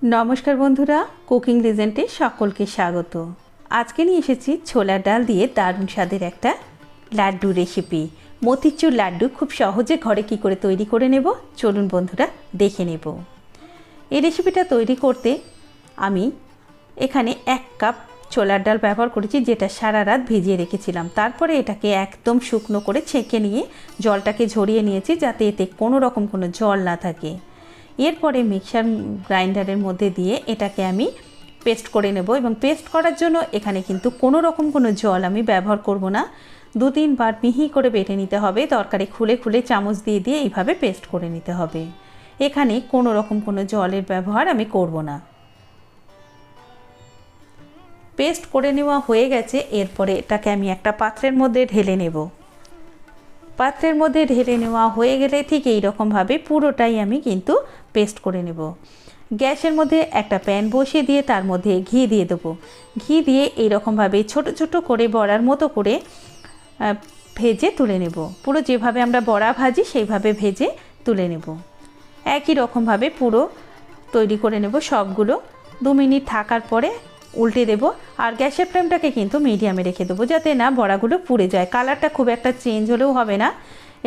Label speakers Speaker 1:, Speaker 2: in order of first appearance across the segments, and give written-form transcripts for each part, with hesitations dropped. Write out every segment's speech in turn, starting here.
Speaker 1: नमस्कार बंधुरा कुकिंग लेजेंडे सकलके स्वागत। आज के निये एसेछि छोलार डाल दिए दारुण स्वादेर एकटा लाड्डू रेसिपि। मोतीचूर लाड्डू खूब सहजे घरे कि करे तैरी करे नेब चलुन बंधुरा देखे नेब। এই রেসিপিটা তৈরি করতে আমি এখানে 1 কাপ ছোলার ডাল ব্যবহার করেছি, যেটা সারা রাত ভিজিয়ে রেখেছিলাম। তারপরে এটাকে একদম শুকনো করে ছেঁকে নিয়ে জলটাকে ঝরিয়ে নিয়েছি, যাতে এতে কোনো রকম কোনো জল না থাকে। এরপরে মিক্সার গ্রাইন্ডারের মধ্যে দিয়ে এটাকে আমি পেস্ট করে নেব, এবং পেস্ট করার জন্য এখানে কিন্তু কোনো রকম কোনো জল আমি ব্যবহার করব না। 2-3 বার মিহি করে বেটে নিতে হবে। তরকারি খুলে খুলে চামচ দিয়ে দিয়ে এইভাবে পেস্ট করে নিতে হবে। এখানে কোনো রকম কোনো জলের ব্যবহার আমি করব না। পেস্ট করে নেওয়া হয়ে গেছে। এরপরে এটাকে আমি একটা পাত্রের মধ্যে ঢেলে নেব। পাত্রের মধ্যে ঢেলে নেওয়া হয়ে গেলে ঠিক এই রকম ভাবে পুরোটাই আমি কিন্তু পেস্ট করে নেব। গ্যাসের মধ্যে একটা প্যান বসিয়ে দিয়ে তার মধ্যে ঘি দিয়ে দেবো। ঘি দিয়ে এই রকম ভাবে ছোট ছোট করে বড়ার মতো করে ভেজে তুলে নেব। পুরো যেভাবে আমরা বড়া ভাজি সেইভাবে ভেজে তুলে নেব। একই রকম ভাবে পুরো তৈরি করে নেব সবগুলো। 2 মিনিট থাকার পরে উল্টে দেব। আর গ্যাসের ফ্লেমটাকে কিন্তু মিডিয়ামে রেখে দেবো, যাতে না বড়াগুলো পুড়ে যায়। কালারটা খুব একটা চেঞ্জ হলেও হবে না,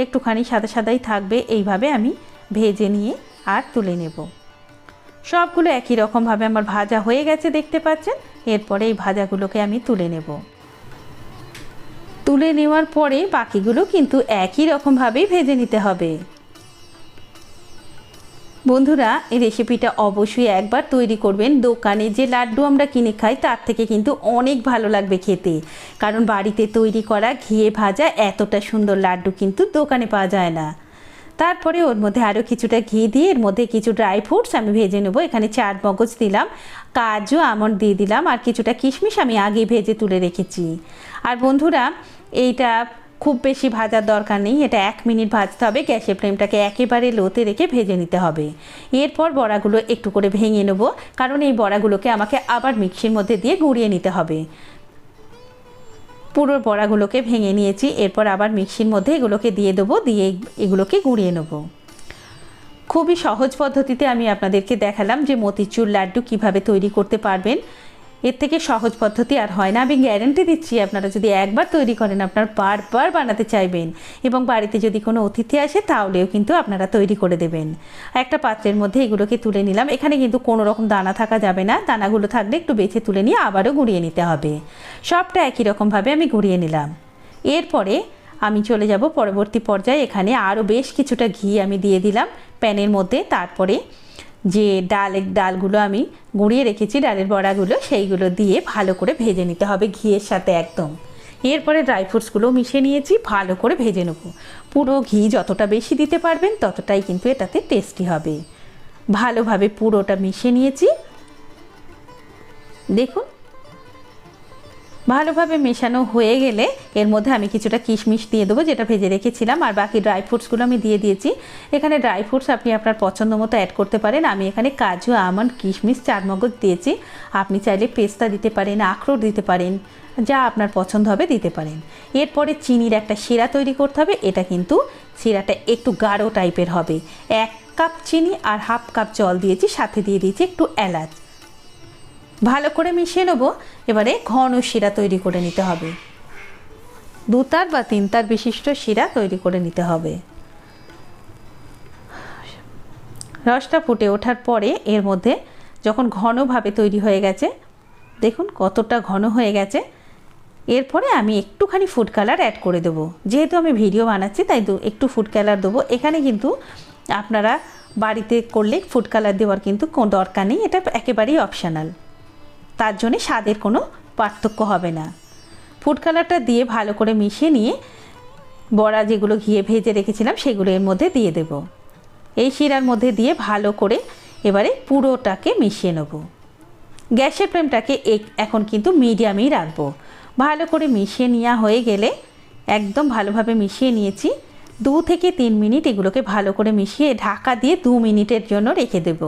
Speaker 1: একটুখানি সাদা সাদাই থাকবে। এইভাবে আমি ভেজে নিয়ে আর তুলে নেব। সবগুলো একই রকমভাবে আমার ভাজা হয়ে গেছে, দেখতে পাচ্ছেন। এরপরে এই ভাজাগুলোকে আমি তুলে নেব। তুলে নেওয়ার পরে বাকিগুলো কিন্তু একই রকমভাবেই ভেজে নিতে হবে। বন্ধুরা, এই রেসিপিটা অবশ্যই একবার তৈরি করবেন। দোকানে যে লাড্ডু আমরা কিনে খাই তার থেকে কিন্তু অনেক ভালো লাগবে খেতে, কারণ বাড়িতে তৈরি করা ঘিয়ে ভাজা এতটা সুন্দর লাড্ডু কিন্তু দোকানে পাওয়া যায় না। তারপরে ওর মধ্যে আরও কিছুটা ঘি দিয়ে এর মধ্যে কিছু ড্রাই ফ্রুটস আমি ভেজে নেব। এখানে 4 মগজ দিলাম, কাজু আমন্ড দিয়ে দিলাম, আর কিছুটা কিশমিশ আমি আগে ভেজে তুলে রেখেছি। আর বন্ধুরা, এইটা খুব বেশি ভাজার দরকার নেই, এটা 1 মিনিট ভাজতে হবে। গ্যাসের ফ্লেমটাকে একেবারে লোতে রেখে ভেজে নিতে হবে। এরপর বড়াগুলো একটু করে ভেঙে নেব, কারণ এই বড়াগুলোকে আমাকে আবার মিক্সির মধ্যে দিয়ে গুঁড়িয়ে নিতে হবে। পুরো বড়াগুলোকে ভেঙে নিয়েছি। এরপর আবার মিক্সির মধ্যে এগুলোকে দিয়ে দেবো, দিয়ে এগুলোকে গুঁড়িয়ে নেব। খুবই সহজ পদ্ধতিতে আমি আপনাদেরকে দেখালাম যে মতিচুর লাড্ডু কিভাবে তৈরি করতে পারবেন। এর থেকে সহজ পদ্ধতি আর হয় না। আমি গ্যারেন্টি দিচ্ছি, আপনারা যদি একবার তৈরি করেন আপনারা বারবার বানাতে চাইবেন, এবং বাড়িতে যদি কোনো অতিথি আসে তাহলেও কিন্তু আপনারা তৈরি করে দেবেন। একটা পাত্রের মধ্যে এগুলোকে তুলে নিলাম। এখানে কিন্তু কোনো রকম দানা থাকা যাবে না, দানাগুলো থাকলে একটু বেছে তুলে নিয়ে আবারও গুঁড়িয়ে নিতে হবে। সবটা একই রকমভাবে আমি গুঁড়িয়ে নিলাম। এরপরে আমি চলে যাব পরবর্তী পর্যায়ে। এখানে আরও বেশ কিছুটা ঘি আমি দিয়ে দিলাম প্যানের মধ্যে। তারপরে যে ডালগুলো আমি গুঁড়িয়ে রেখেছি, ডালের বড়াগুলো, সেইগুলো দিয়ে ভালো করে ভেজে নিতে হবে ঘিয়ের সাথে একদম। এরপরে ড্রাই ফ্রুটসগুলো মিশিয়ে নিয়েছি, ভালো করে ভেজে নেব। পুরো ঘি যতটা বেশি দিতে পারবেন ততটাই কিন্তু এটাতে টেস্টি হবে। ভালোভাবে পুরোটা মিশিয়ে নিয়েছি, দেখুন। ভালোভাবে মেশানো হয়ে গেলে এর মধ্যে আমি কিছুটা কিশমিশ দিয়ে দেবো, যেটা ভেজে রেখেছিলাম, আর বাকি ড্রাই ফ্রুটসগুলো আমি দিয়ে দিয়েছি। এখানে ড্রাই ফ্রুটস আপনি আপনার পছন্দ মতো অ্যাড করতে পারেন। আমি এখানে কাজু, আমন্ড, কিশমিশ, 4 মগজ দিয়েছি। আপনি চাইলে পেস্তা দিতে পারেন, আখরোট দিতে পারেন, যা আপনার পছন্দ হবে দিতে পারেন। এরপরে চিনির একটা শিরা তৈরি করতে হবে। এটা কিন্তু শিরাটা একটু গাঢ় টাইপের হবে। 1 কাপ চিনি আর 1/2 কাপ জল দিয়েছি, সাথে দিয়ে দিয়েছি একটু এলাচ। ভালো করে মিশিয়ে নেব। এবারে ঘন শিরা তৈরি করে নিতে হবে। 2 তার বা 3 তার বিশিষ্ট শিরা তৈরি করে নিতে হবে। রসটা ফুটে ওঠার পরে এর মধ্যে যখন ঘনভাবে তৈরি হয়ে গেছে, দেখুন কতটা ঘন হয়ে গেছে, এরপরে আমি একটুখানি ফুড কালার অ্যাড করে দেবো। যেহেতু আমি ভিডিও বানাচ্ছি তাই একটু ফুড কালার দেবো। এখানে কিন্তু আপনারা বাড়িতে করলে ফুড কালার দেওয়ার কিন্তু কোনো দরকার নেই, এটা একেবারেই অপশনাল। তার জন্যে স্বাদের কোনো পার্থক্য হবে না। ফুড কালারটা দিয়ে ভালো করে মিশিয়ে নিয়ে বড়া যেগুলো ঘিয়ে ভেজে রেখেছিলাম সেগুলো এর মধ্যে দিয়ে দেব। এই শিরার মধ্যে দিয়ে ভালো করে এবারে পুরোটাকে মিশিয়ে নেব। গ্যাসের ফ্লেমটাকে এখন কিন্তু মিডিয়ামেই রাখবো। ভালো করে মিশিয়ে নেওয়া হয়ে গেলে, একদম ভালোভাবে মিশিয়ে নিয়েছি, 2 থেকে 3 মিনিট এগুলোকে ভালো করে মিশিয়ে ঢাকা দিয়ে 2 মিনিটের জন্য রেখে দেব।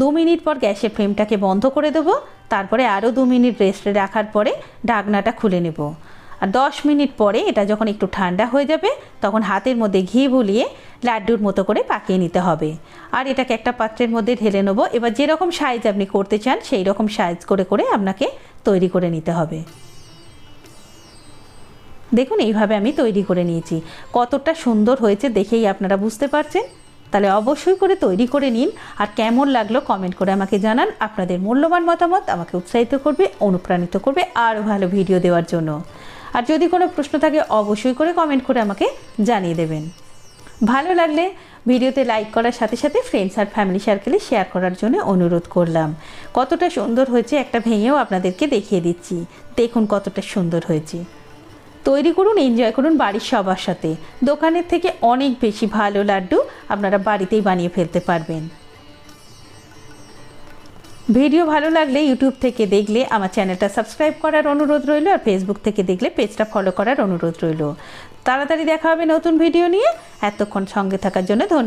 Speaker 1: 2 মিনিট পর গ্যাসের ফ্লেমটাকে বন্ধ করে দেবো। তারপরে আরও 2 মিনিট রেস্টে রাখার পরে ঢাকনাটা খুলে নেব। আর 10 মিনিট পরে এটা যখন একটু ঠান্ডা হয়ে যাবে তখন হাতের মধ্যে ঘি বুলিয়ে লাড্ডুর মতো করে পাকিয়ে নিতে হবে। আর এটাকে একটা পাত্রের মধ্যে ঢেলে নেবো। এবার যেরকম সাইজ আপনি করতে চান সেই রকম সাইজ করে করে আপনাকে তৈরি করে নিতে হবে। দেখুন এইভাবে আমি তৈরি করে নিয়েছি। কতটা সুন্দর হয়েছে দেখেই আপনারা বুঝতে পারছেন। তাহলে অবশ্যই করে তৈরি করে নিন, আর কেমন লাগলো কমেন্ট করে আমাকে জানান। আপনাদের মূল্যবান মতামত আমাকে উৎসাহিত করবে, অনুপ্রাণিত করবে আরও ভালো ভিডিও দেওয়ার জন্য। আর যদি কোনো প্রশ্ন থাকে অবশ্যই করে কমেন্ট করে আমাকে জানিয়ে দেবেন। ভালো লাগলে ভিডিওতে লাইক করার সাথে সাথে ফ্রেন্ডস আর ফ্যামিলি সার্কেলে শেয়ার করার জন্য অনুরোধ করলাম। কতটা সুন্দর হয়েছে একটা ভেঙেও আপনাদেরকে দেখিয়ে দিচ্ছি। দেখুন কতটা সুন্দর হয়েছে। তৈরি করুন, এনজয় করুন বাড়ির সবার সাথে। দোকানের থেকে অনেক বেশি ভালো লাড্ডু আপনারা বাড়িতেই বানিয়ে ফেলতে পারবেন। ভিডিও ভালো লাগলে ইউটিউব থেকে দেখলে আমার চ্যানেলটা সাবস্ক্রাইব করার অনুরোধ রইল, আর ফেসবুক থেকে দেখলে পেজটা ফলো করার অনুরোধ রইল। তাড়াতাড়ি দেখা হবে নতুন ভিডিও নিয়ে। এতক্ষণ সঙ্গে থাকার জন্য ধন্যবাদ।